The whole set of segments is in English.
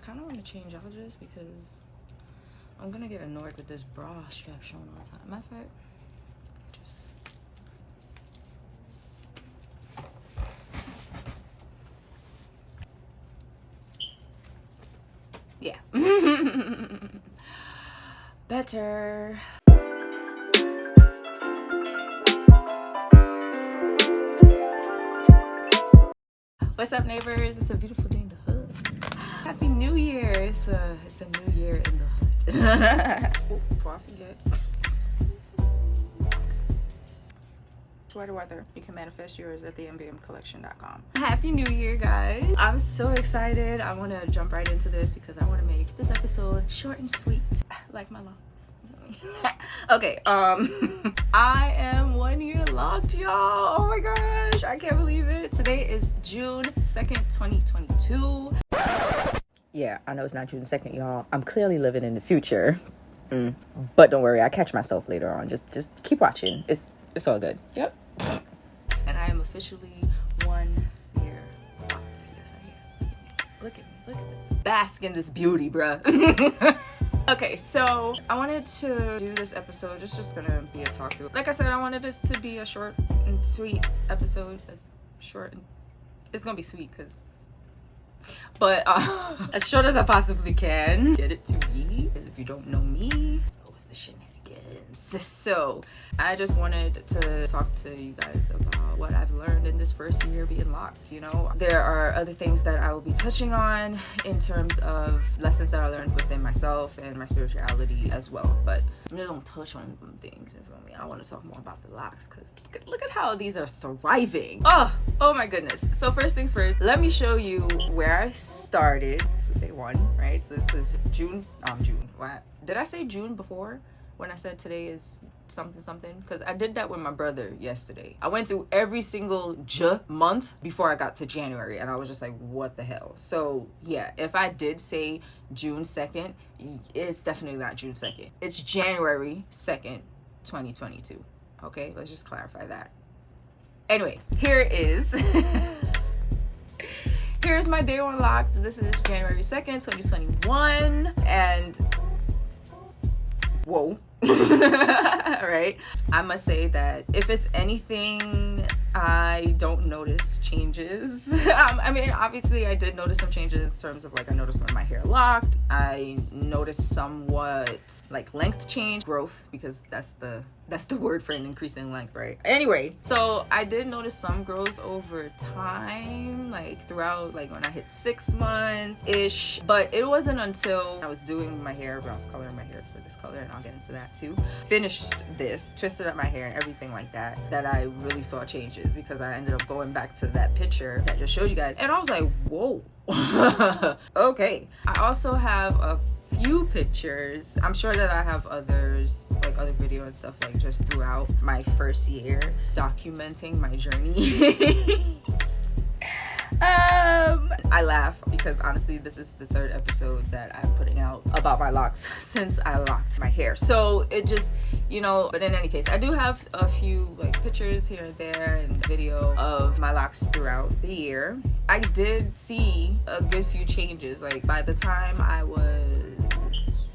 kind of want to change out just because I'm gonna get annoyed with this bra strap showing all the time. Matter of fact, yeah. Better. What's up, neighbors? It's a beautiful day in the hood. Happy New Year. It's a new year in the hood. Oh, before I forget, sweater weather. You can manifest yours at thembmcollection.com. Happy New Year, guys. I'm so excited. I want to jump right into this because I want to make this episode short and sweet, like my locks. Okay, I am 1 year locked, y'all. Oh my gosh, I can't believe it. Today is June 2nd, 2022. Yeah, I know it's not June 2nd, y'all. I'm clearly living in the future. But don't worry, I catch myself later on. Just keep watching. It's all good. Yep. And I am officially 1 year locked. Yes, I am. Look at me. Look at this. Bask in this beauty, bruh. Okay, so I wanted to do this episode. It's just gonna be a talk through. Like I said, I wanted this to be a short and sweet episode. It's gonna be sweet because, but as short as I possibly can get it to be. Because if you don't know me, so it's the Shinaenigans. So I just wanted to talk to you guys about what I've learned in this first year being locked. You know, there are other things that I will be touching on in terms of lessons that I learned within myself and my spirituality as well, but I'm just gonna touch on some things. You feel me? I want to talk more about the locks because look at how these are thriving. Oh my goodness. So first things first, let me show you where I started. This is day one, right? So this is June. What did I say? June before? When I said today is something, because I did that with my brother yesterday. I went through every single month before I got to January, and I was just like, what the hell? So yeah, if I did say June 2nd, it's definitely not June 2nd. It's January 2nd, 2022. Okay, let's just clarify that. Anyway, here's my day one locked. This is January 2nd, 2021, and whoa. Right, I must say that if it's anything, I don't notice changes. I mean, obviously I did notice some changes in terms of like I noticed when my hair locked. I noticed somewhat like length change, growth, because that's the word for an increase in length, right? Anyway, so I did notice some growth over time, like throughout, like when I hit 6 months ish, but it wasn't until I was doing my hair, when I was coloring my hair for this color, and I'll get into that too, finished this, twisted up my hair and everything like that, that I really saw changes, because I ended up going back to that picture that I just showed you guys, and I was like, whoa. Okay, I also have a few pictures. I'm sure that I have others, like other video and stuff, like just throughout my first year documenting my journey. I laugh because honestly this is the 3rd episode that I'm putting out about my locks since I locked my hair, so it just, you know, but in any case, I do have a few like pictures here and there and video of my locks throughout the year. I did see a good few changes. Like by the time I was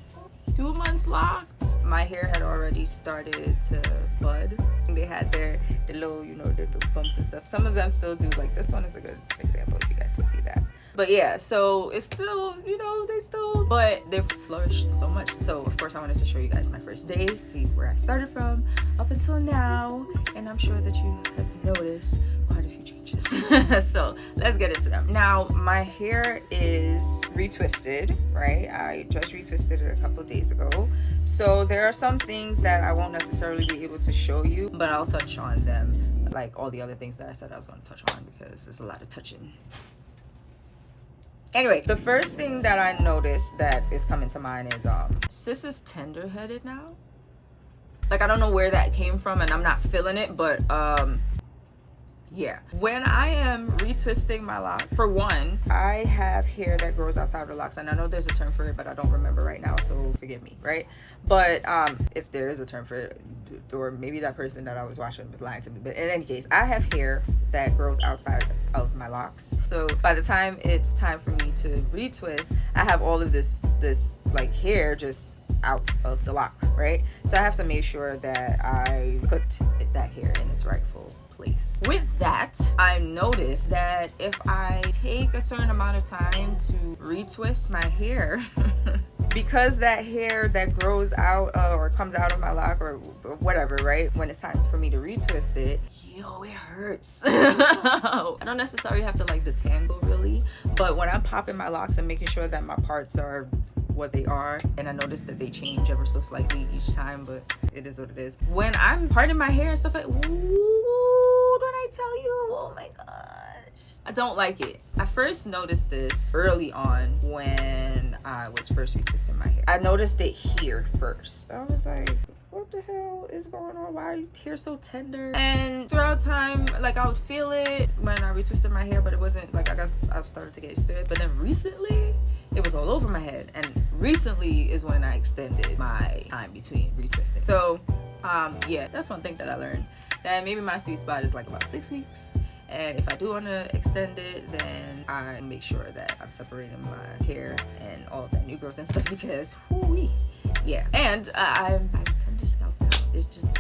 2 months locked, my hair had already started to bud. They had the little, you know, the bumps and stuff. Some of them still do. Like this one is a good example if you guys can see that. But yeah, so it's still, you know, but they've flourished so much. So of course I wanted to show you guys my first day, see where I started from up until now, and I'm sure that you have noticed quite a few changes. So let's get into them. Now my hair is retwisted, right? I just retwisted it a couple days ago, so there are some things that I won't necessarily be able to show you, but I'll touch on them like all the other things that I said I was going to touch on, because there's a lot of touching. Anyway, the first thing that I noticed that is coming to mind is sis is tender-headed now. Like I don't know where that came from, and I'm not feeling it, but Yeah, when I am retwisting my lock, for one, I have hair that grows outside of the locks, and I know there's a term for it, but I don't remember right now, so forgive me, right? But if there is a term for it, or maybe that person that I was watching was lying to me, but in any case, I have hair that grows outside of my locks. So by the time it's time for me to retwist, I have all of this like hair just out of the lock, right? So I have to make sure that I put that hair in its rightful place. With that, I noticed that if I take a certain amount of time to retwist my hair, because that hair that grows out or comes out of my lock or whatever, right, when it's time for me to retwist it, yo, it hurts. I don't necessarily have to like detangle really, but when I'm popping my locks and making sure that my parts are what they are, and I noticed that they change ever so slightly each time, but it is what it is. When I'm parting my hair and stuff like, ooh, when I tell you, oh my gosh, I don't like it. I first noticed this early on when I was first retwisting my hair. I noticed it here first. I was like, what the hell is going on? Why are your hair so tender? And throughout time, like I would feel it when I retwisted my hair, but it wasn't like, I guess I started to get used to it. But then recently, it was all over my head. And recently is when I extended my time between retwisting. So yeah, that's one thing that I learned. That maybe my sweet spot is like about 6 weeks. And if I do want to extend it, then I make sure that I'm separating my hair and all of that new growth and stuff, because whoo-wee. Yeah, and I'm tender scalp now. It's just what?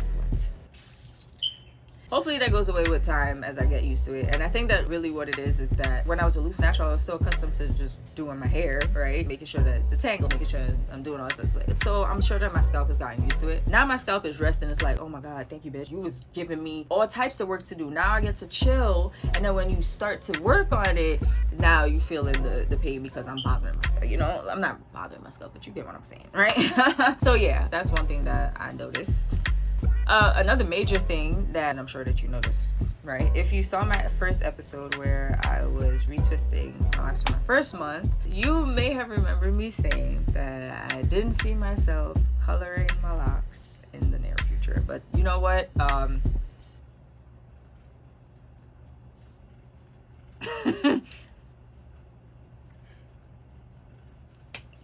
Hopefully that goes away with time as I get used to it. And I think that really what it is that when I was a loose natural, I was so accustomed to just doing my hair, right? Making sure that it's detangled, making sure I'm doing all this stuff. So I'm sure that my scalp has gotten used to it. Now my scalp is resting. It's like, oh my God, thank you, bitch. You was giving me all types of work to do. Now I get to chill. And then when you start to work on it, now you feeling the pain because I'm bothering my scalp. You know, I'm not bothering my scalp, but you get what I'm saying, right? So yeah, that's one thing that I noticed. Another major thing that I'm sure that you noticed, right? If you saw my first episode where I was retwisting my locks for my first month, you may have remembered me saying that I didn't see myself coloring my locks in the near future. But you know what?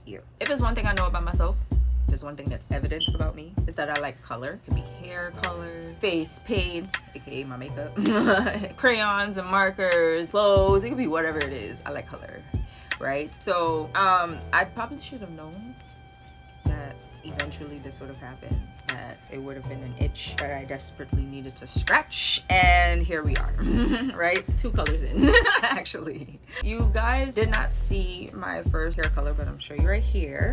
Here. If it's one thing I know about myself, there's one thing that's evident about me, is that I like color. It could be hair color, face paint, aka my makeup, crayons and markers, clothes, it could be whatever it is. I like color, right? So I probably should have known that eventually this would have happened, that it would have been an itch that I desperately needed to scratch, and here we are. Right, 2 colors in. Actually, you guys did not see my first hair color, but I'm showing you right here.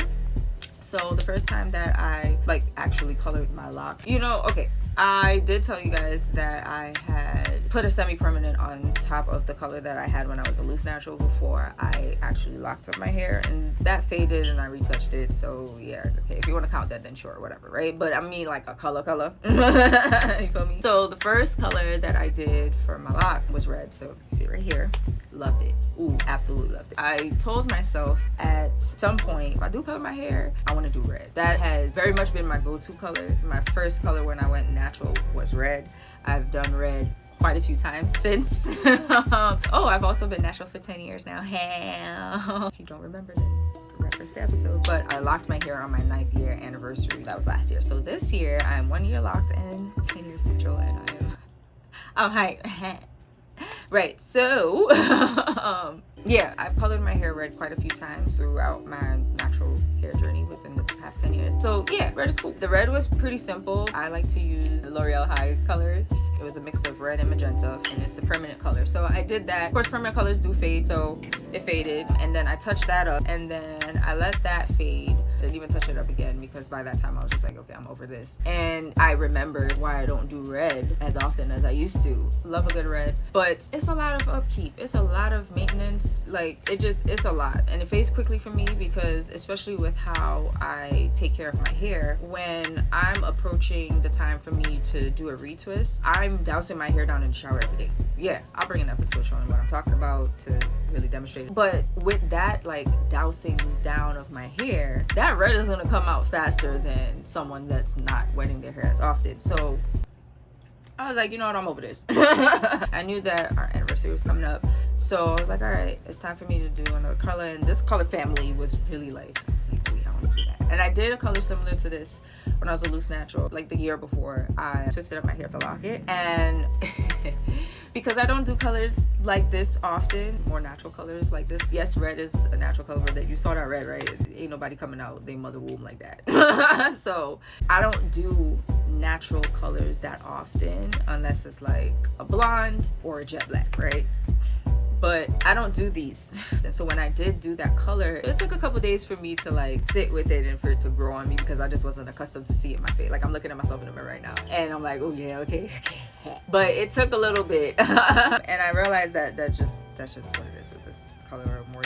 So the first time that I like actually colored my locks, you know, okay, I did tell you guys that I had put a semi-permanent on top of the color that I had when I was a loose natural before I actually locked up my hair, and that faded and I retouched it. So yeah, okay, if you want to count that, then sure, whatever, right? But I mean like a color. You feel me? So the first color that I did for my lock was red. So you see it right here. Loved it. Ooh, absolutely loved it. I told myself at some point, if I do color my hair, I want to do red. That has very much been my go-to color. My first color when I went natural was red. I've done red quite a few times since. Oh, I've also been natural for 10 years now. If you don't remember, then reference the episode. But I locked my hair on my 9th year anniversary. That was last year. So this year, I'm 1 year locked and 10 years natural, and I'm hi. Right, so yeah, I've colored my hair red quite a few times throughout my natural hair journey within the past 10 years. So yeah, red is cool. The red was pretty simple. I like to use L'Oreal High colors. It was a mix of red and magenta, and it's a permanent color. So I did that. Of course, permanent colors do fade, so it faded, and then I touched that up, and then I let that fade. I didn't even touch it up again because by that time I was just like, okay, I'm over this. And I remembered why I don't do red as often as I used to. Love a good red, but it's a lot of upkeep. It's a lot of maintenance. Like it's a lot, and it fades quickly for me because especially with how I take care of my hair, when I'm approaching the time for me to do a retwist, I'm dousing my hair down in the shower every day. Yeah, I'll bring an episode showing what I'm talking about to really demonstrate it. But with that, like dousing down of my hair, that red is gonna come out faster than someone that's not wetting their hair as often. So I was like, you know what, I'm over this. I knew that our anniversary was coming up, so I was like, all right, it's time for me to do another color. And this color family was really like, I was like, wait, I want to do that. And I did a color similar to this when I was a loose natural, like the year before. I twisted up my hair to lock it, and because I don't do colors like this often, more natural colors like this. Yes, red is a natural color, that you saw that red, right? Ain't nobody coming out they mother womb like that. So I don't do natural colors that often unless it's like a blonde or a jet black, right? But I don't do these. And so when I did do that color, it took a couple days for me to like sit with it and for it to grow on me, because I just wasn't accustomed to see it in my face. Like I'm looking at myself in the mirror right now and I'm like, oh yeah, okay. But it took a little bit. And I realized that that's just what it is with this color, or more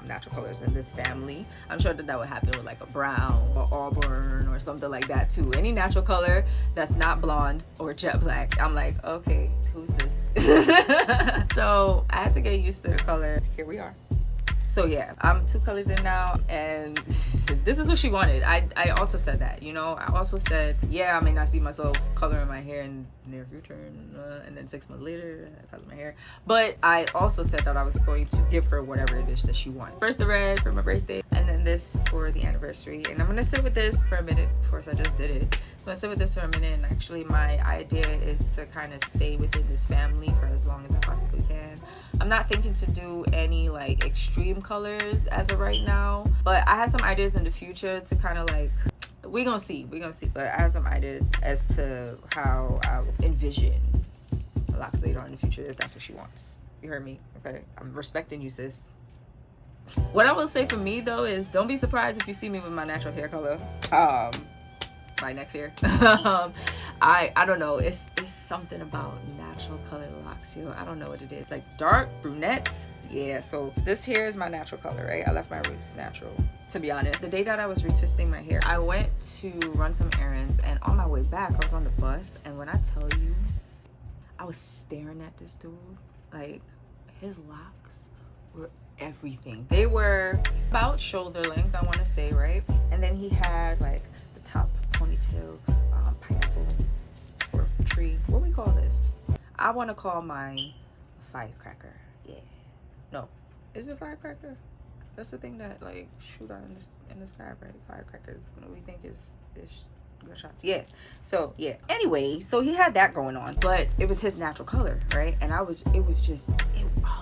natural colors in this family. I'm sure that would happen with like a brown or auburn or something like that too. Any natural color that's not blonde or jet black, I'm like, okay, who's this? So I had to get used to the color. Here we are. So yeah, I'm 2 colors in now, and this is what she wanted. I also said that, you know, I also said, yeah, I may not see myself coloring my hair in the near future, and then 6 months later, I color my hair. But I also said that I was going to give her whatever it is that she wanted. First the red for my birthday, and then this for the anniversary. And I'm gonna sit with this for a minute. Of course, I just did it. I'm gonna sit with this for a minute, and actually my idea is to kind of stay within this family for as long as I possibly can. I'm not thinking to do any like extreme colors as of right now, but I have some ideas in the future to kind of like, we're gonna see, but I have some ideas as to how I envision locks later on in the future, if that's what she wants. You heard me? Okay, I'm respecting you, sis. What I will say for me though is, don't be surprised if you see me with my natural hair color like next year. I don't know, it's something about natural colored locks, yo. I don't know what it is, like dark brunettes. Yeah, so this hair is my natural color, right? I left my roots natural, to be honest. The day that I was retwisting my hair, I went to run some errands, and on my way back I was on the bus, and when I tell you, I was staring at this dude, like his locks were everything. They were about shoulder length, I want to say, right? And then he had like the top ponytail, pineapple or tree. What do we call this? I want to call mine a firecracker. Yeah. No. Is it a firecracker? That's the thing that like shoot out in the sky, right? Firecrackers. What we think is gunshots. Yeah. So yeah. Anyway, so he had that going on, but it was his natural color, right? And oh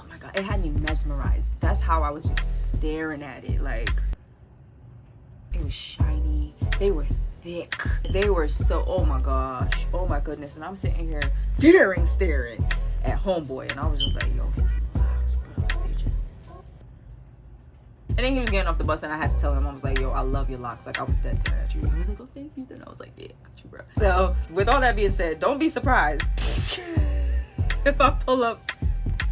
my god, it had me mesmerized. That's how I was just staring at it. Like, it was shiny. They were thick. They were so, oh my gosh, oh my goodness. And I'm sitting here staring at homeboy, and I was just like, yo, his locks, bro, like they just. And then he was getting off the bus, and I had to tell him, I was like, yo, I love your locks. Like, I was dead staring at you. And he was like, oh, thank you. Then I was like, yeah, got you, bro. So with all that being said, don't be surprised if I pull up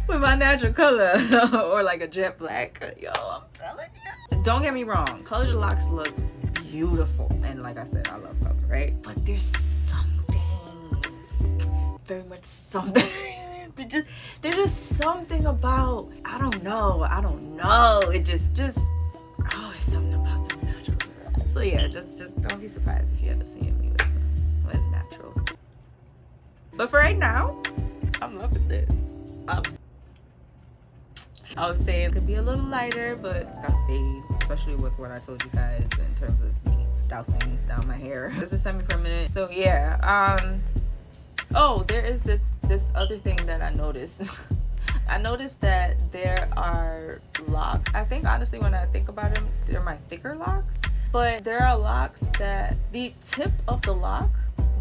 with my natural color or like a jet black. Yo, I'm telling you. Don't get me wrong, colored locks look beautiful, and like I said, I love color, right? But there's something, very much something. There's just something about, I don't know. It just oh, it's something about the natural. So yeah, just don't be surprised if you end up seeing me with natural. But for right now, I'm loving this. I was saying it could be a little lighter, but it's gotta fade, especially with what I told you guys in terms of me dousing down my hair. This is semi-permanent. So yeah, oh, there is this other thing that I noticed. I noticed that there are locks. I think honestly, when I think about them, they're my thicker locks. But there are locks that the tip of the lock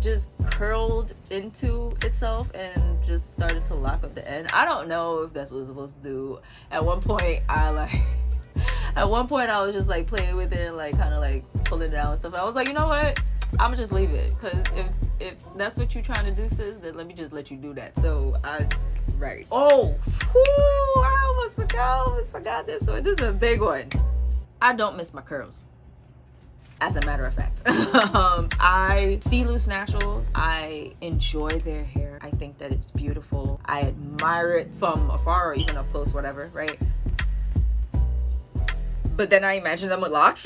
just curled into itself and just started to lock up the end. I don't know if that's what it's supposed to do. At one point I was just like playing with it and like kind of like pulling it down and stuff. And I was like, you know what? I'm gonna just leave it, because if that's what you're trying to do, sis, then let me just let you do that. So right. Oh, whew, I almost forgot this one. This is a big one. I don't miss my curls. As a matter of fact, I see loose naturals. I enjoy their hair. I think that it's beautiful. I admire it from afar or even up close, whatever, right? But then I imagine them with locks.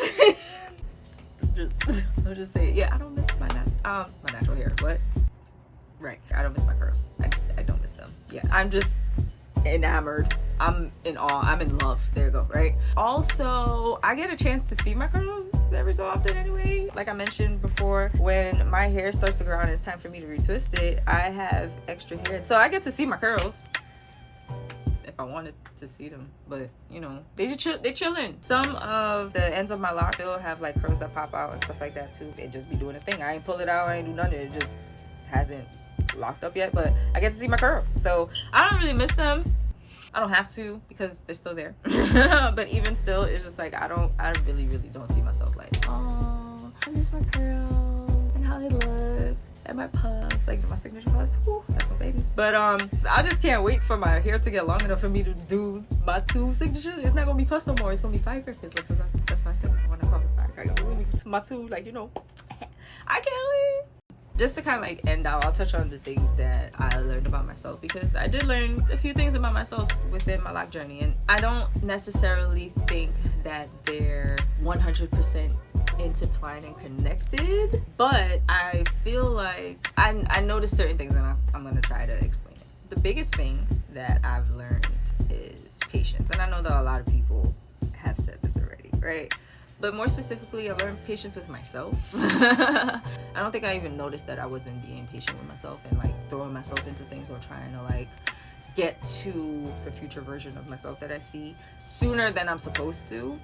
I'll just say, yeah, I don't miss my natural hair. What? Right. I don't miss my curls. I don't miss them. Yeah. I'm just enamored. I'm in awe. I'm in love. There you go. Right. Also, I get a chance to see my curls every so often anyway. Like I mentioned before, when my hair starts to grow out and it's time for me to retwist it, I have extra hair. So I get to see my curls if I wanted to see them, but you know, they chilling. Some of the ends of my lock still have like curls that pop out and stuff like that too. They just be doing this thing. I ain't pull it out. I ain't do nothing. It just hasn't locked up yet, but I get to see my curl, so I don't really miss them. I don't have to because they're still there. But even still, it's just like I really don't see myself like, oh, I miss my curls and how they look and my puffs, like my signature puffs. Whew, that's my babies. But I just can't wait for my hair to get long enough for me to do my 2 signatures. It's not gonna be puffs no more. It's gonna be firecrackers. Like that's why I said I want to call it firecrackers. My 2, like, you know, I can't wait. Just to kind of like end out, I'll touch on the things that I learned about myself, because I did learn a few things about myself within my lock journey, and I don't necessarily think that they're 100% intertwined and connected, but I feel like I noticed certain things, and I'm gonna try to explain it. The biggest thing that I've learned is patience, and I know that a lot of people have said this already, right? But more specifically, I learned patience with myself. I don't think I even noticed that I wasn't being patient with myself and like throwing myself into things or trying to like get to the future version of myself that I see sooner than I'm supposed to.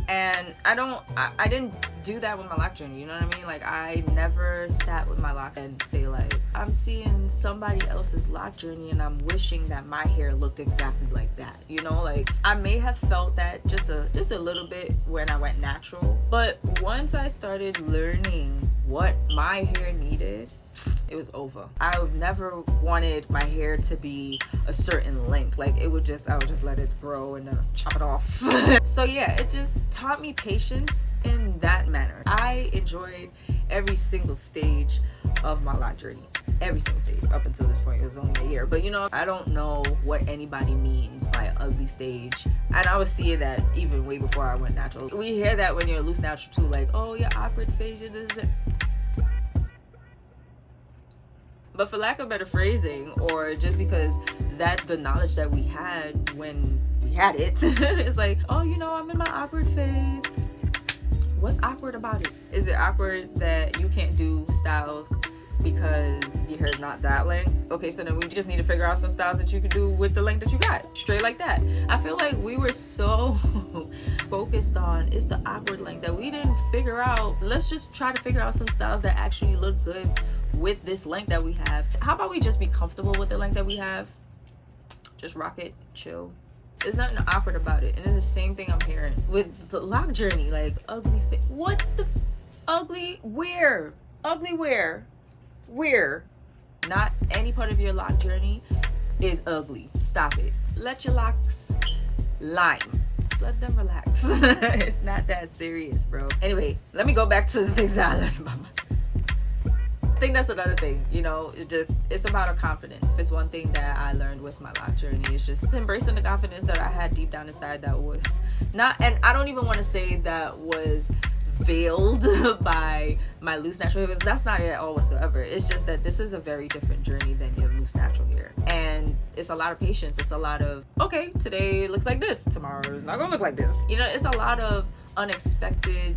And I didn't do that with my lock journey, you know what I mean? Like, I never sat with my locks and say like, I'm seeing somebody else's lock journey and I'm wishing that my hair looked exactly like that, you know? Like, I may have felt that just a little bit when I went natural, but once I started learning what my hair needed, it was over. I never wanted my hair to be a certain length. Like, I would just let it grow and then chop it off. So yeah, it just taught me patience in that manner. I enjoyed every single stage of my lock journey. Every single stage up until this point. It was only a year, but you know, I don't know what anybody means by ugly stage, and I was seeing that even way before I went natural. We hear that when you're loose natural too, like, oh, your awkward phase, you're this. But for lack of better phrasing, or just because that's the knowledge that we had when we had it, it's like, oh, you know, I'm in my awkward phase. What's awkward about it? Is it awkward that you can't do styles because your hair is not that length? Okay, so then we just need to figure out some styles that you can do with the length that you got, straight like that. I feel like we were so focused on it's the awkward length that we didn't figure out, let's just try to figure out some styles that actually look good with this length that we have. How about we just be comfortable with the length that we have? Just rock it, chill. There's nothing awkward about it. And it's the same thing I'm hearing with the lock journey. Like, ugly fit. What the ugly? Where? Ugly where? Where? Not any part of your lock journey is ugly. Stop it. Let your locks line. Let them relax. It's not that serious, bro. Anyway, let me go back to the things that I learned about myself. I think that's another thing, you know, it's about a confidence. It's one thing that I learned with my lock journey is just embracing the confidence that I had deep down inside that was not, and I don't even want to say that was veiled by my loose natural hair, because that's not it at all whatsoever. It's just that this is a very different journey than your loose natural hair, and it's a lot of patience. It's a lot of, okay, today it looks like this, tomorrow it's not gonna look like this, you know. It's a lot of unexpected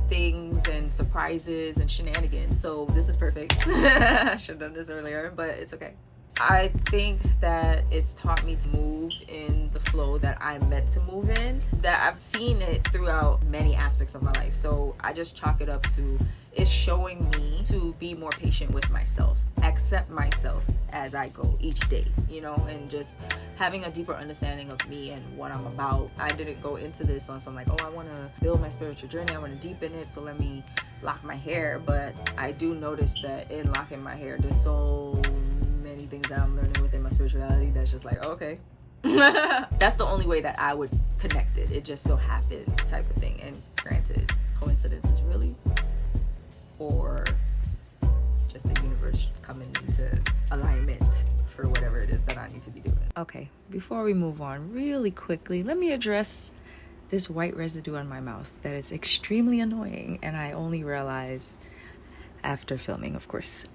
things and surprises and shenanigans. So this is perfect. I should have done this earlier, but it's okay. I think that it's taught me to move in the flow that I'm meant to move in, that I've seen it throughout many aspects of my life. So I just chalk it up to it's showing me to be more patient with myself, accept myself as I go each day, you know, and just having a deeper understanding of me and what I'm about. I didn't go into this on some like, oh, I want to build my spiritual journey, I want to deepen it, so let me lock my hair. But I do notice that in locking my hair, there's so many things that I'm learning within my spirituality that's just like, okay. That's the only way that I would connect it. It just so happens type of thing. And granted, coincidences really, or just the universe coming into alignment for whatever it is that I need to be doing. Okay, before we move on, really quickly, let me address this white residue on my mouth that is extremely annoying, and I only realized after filming, of course.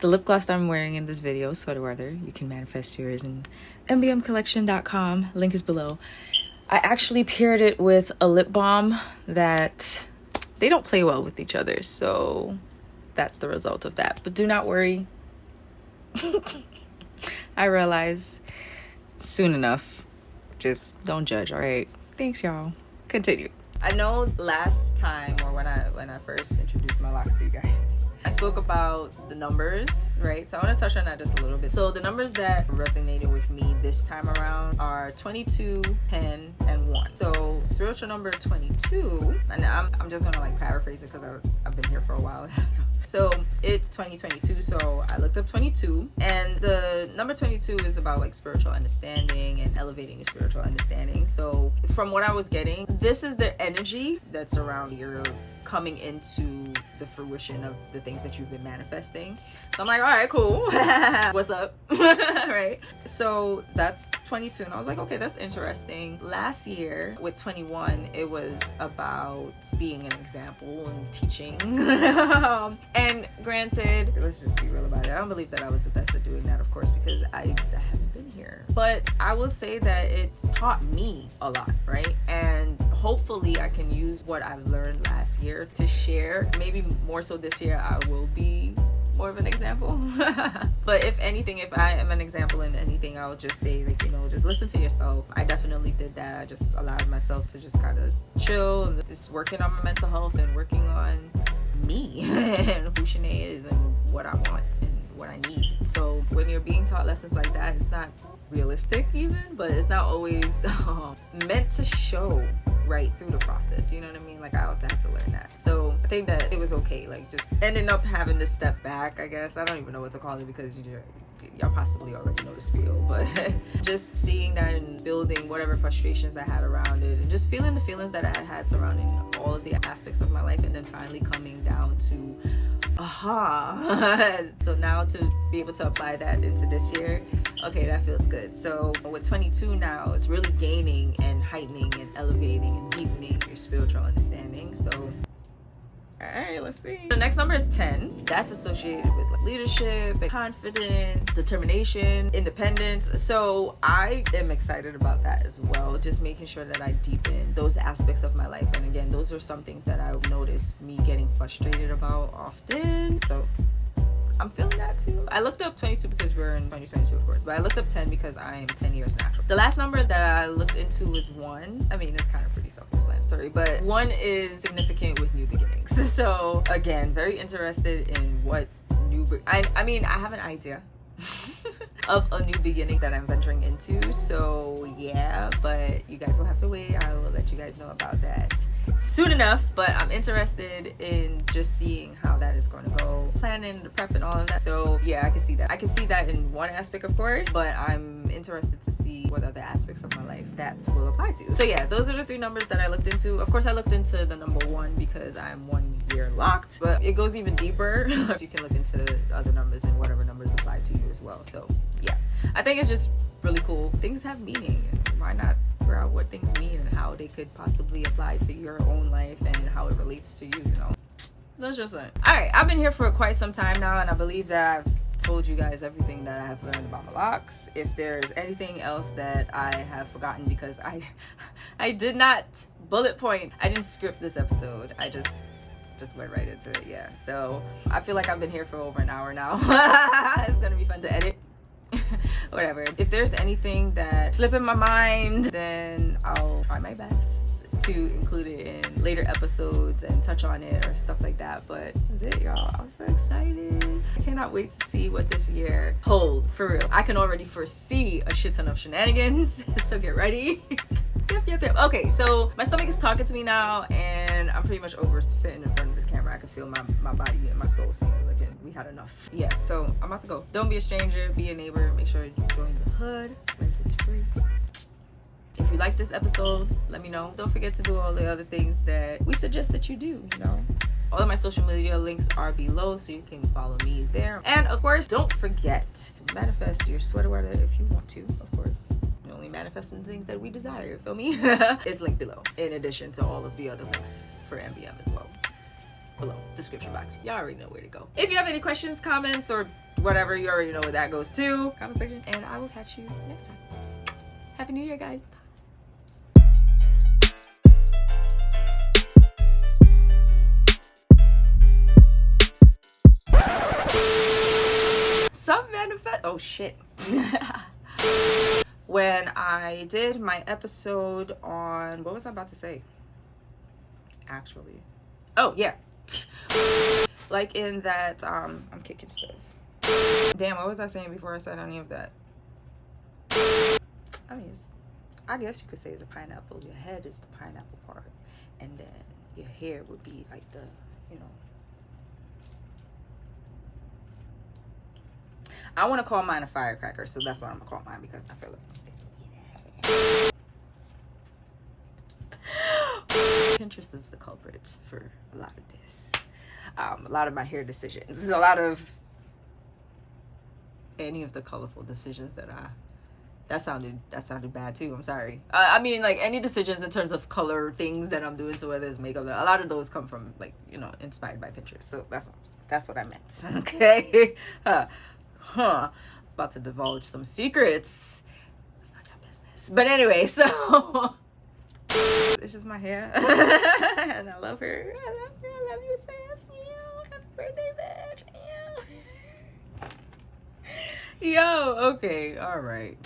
The lip gloss that I'm wearing in this video, Sweater Weather, you can manifest yours in nbmcollection.com. Link is below. I actually paired it with a lip balm that they don't play well with each other, so that's the result of that. But do not worry. I realize soon enough. Just don't judge, all right? Thanks, y'all. Continue. I know last time, or when I first introduced my locks to you guys, I spoke about the numbers, right? So I want to touch on that just a little bit. So the numbers that resonated with me this time around are 22, 10, and 1. So spiritual number 22, and I'm just gonna like paraphrase it because I've been here for a while. So it's 2022, so I looked up 22, and the number 22 is about like spiritual understanding and elevating your spiritual understanding. So from what I was getting, this is the energy that's around your coming into the fruition of the things that you've been manifesting. So I'm like, all right, cool. What's up? Right? So that's 22, and I was like, okay, that's interesting. Last year with 21, it was about being an example and teaching. And granted, let's just be real about it, I don't believe that I was the best at doing that, of course, because I haven't been here. But I will say that it's taught me a lot, right? And hopefully I can use what I've learned last year to share. Maybe more so this year I will be more of an example. But if anything, if I am an example in anything, I'll just say, like, you know, just listen to yourself. I definitely did that. I just allowed myself to just kind of chill and just working on my mental health and working on me and who Shanae is and what I want and what I need. So when you're being taught lessons like that, it's not realistic even, but it's not always meant to show right through the process, you know what I mean? Like, I also had to learn that. So I think that it was okay, like just ending up having to step back, I guess. I don't even know what to call it because y'all possibly already know the spiel, but just seeing that and building whatever frustrations I had around it and just feeling the feelings that I had surrounding all of the aspects of my life, and then finally coming down to so now to be able to apply that into this year, okay, that feels good. So with 22 now, it's really gaining and heightening and elevating and deepening your spiritual understanding. So all right, let's see. The next number is 10. That's associated with like leadership and confidence, determination, independence. So I am excited about that as well. Just making sure that I deepen those aspects of my life. And again, those are some things that I noticed me getting frustrated about often. So I'm feeling that too. I looked up 22 because we're in 2022, of course, but I looked up 10 because I am 10 years natural. The last number that I looked into was 1. I mean, it's kind of pretty self-explanatory, but 1 is significant with new beginnings. So again, very interested in what I mean, I have an idea of a new beginning that I'm venturing into. So yeah, but you guys will have to wait. I will let you guys know about that soon enough, but I'm interested in just seeing how that is going to go, planning the prep and all of that. So yeah, I can see that in one aspect, of course, but I'm interested to see what other aspects of my life that will apply to. So yeah, those are the 3 numbers that I looked into. Of course, I looked into the number 1 because I'm 1 year locked, but it goes even deeper. You can look into other numbers and whatever numbers apply to you as well. So yeah, I think it's just really cool. Things have meaning, and why not figure out what things mean and how they could possibly apply to your own life and how it relates to you, you know? That's just it. All right, I've been here for quite some time now, and I believe that I've told you guys everything that I have learned about my locks. If there's anything else that I have forgotten, because I did not bullet point, I didn't script this episode, I just went right into it. Yeah, so I feel like I've been here for over an hour now. It's gonna be fun to edit. Whatever. If there's anything that slip in my mind, then I'll try my best to include it in later episodes and touch on it or stuff like that. But that's it, y'all. I'm so excited. I cannot wait to see what this year holds. For real, I can already foresee a shit ton of shenanigans. So get ready. Yep. Okay, so my stomach is talking to me now, and I'm pretty much over sitting in front of this camera. I can feel my body and my soul saying, like, we had enough. Yeah, so I'm about to go. Don't be a stranger, be a neighbor. Make sure you join the hood. Rent is free. If you like this episode, let me know. Don't forget to do all the other things that we suggest that you do, you know? All of my social media links are below, so you can follow me there. And of course, don't forget to manifest your sweater weather if you want to, of course. Only manifesting things that we desire, you feel me? It's linked below, in addition to all of the other links for MBM as well. below, description box. Y'all already know where to go. If you have any questions, comments, or whatever, you already know where that goes to. Comment section. And I will catch you next time. Happy New Year, guys. Some manifest. Oh shit. When I did my episode on, what was I about to say? Actually, oh yeah, like in that I'm kicking stuff. Damn, what was I saying before I said any of that? I mean, I guess you could say it's a pineapple. Your head is the pineapple part, and then your hair would be like the, you know. I want to call mine a firecracker, so that's what I'm gonna call mine, because I feel like Pinterest is the culprit for a lot of this. A lot of my hair decisions, a lot of any of the colorful decisions that sounded bad too. I'm sorry. I mean, like, any decisions in terms of color things that I'm doing, so whether it's makeup, a lot of those come from, like, you know, inspired by Pinterest. So that's what I meant. Okay. I was about to divulge some secrets. It's not your business. But anyway, so it's just my hair. And I love her. I love you, sis. Happy birthday, bitch. Yo, okay, all right.